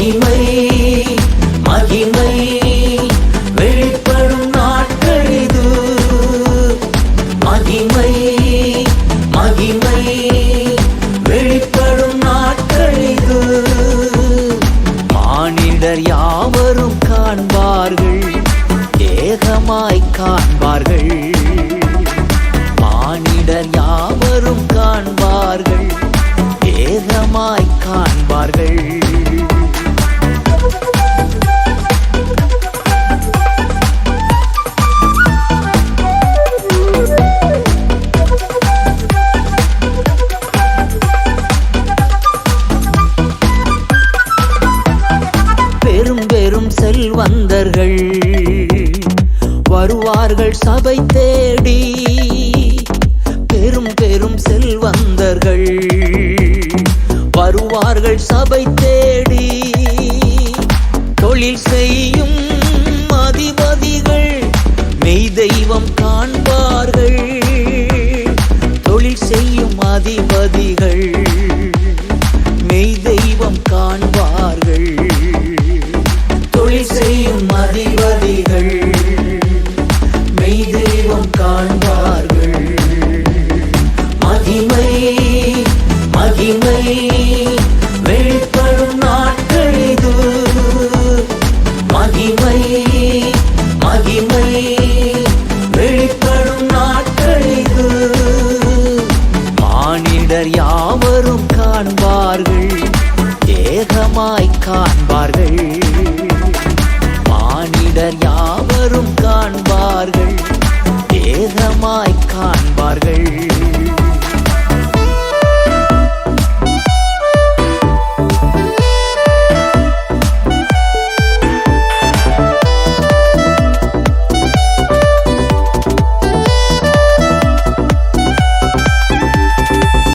மகிமை மகிமை வெளிப்படும் நாட்கள் இது. மகிமை மகிமை வெளிப்படும் நாட்கள் இது. மானிடர் யாவரும் காண்பார்கள், ஏகமாய் காண்பார்கள். மானிடர் யாவரும் காண்பார்கள், ஏகமாய் காண்பார்கள். பெரும் பெரும் செல்வந்தர்கள் வருவார்கள் சபை தேடி. பெரும் பெரும் செல்வந்தர்கள் வருவார்கள் சபை தேடி. தொழில் செய்யும் அதிபதிகள் மெய் தெய்வம் காண்பார்கள். தொழில் செய்யும் அதிபதிகள் மெய் தெய்வம் காண்பார்கள். தொழில் செய்யும் அதிபதிகள் மெய் தெய்வம் காண்பார்கள். மகிமை மகிமை வெளிப்படும் நாட்கள் இது. மகிமை மகிமை வெளிப்படும் நாட்கள் இது. மானிடர் யாவரும் காண்பார்கள், ஏகமாய் காண்பார்கள். மானிடர் யாவரும் காண்பார்கள், ஏகமாய் காண்பார்கள்.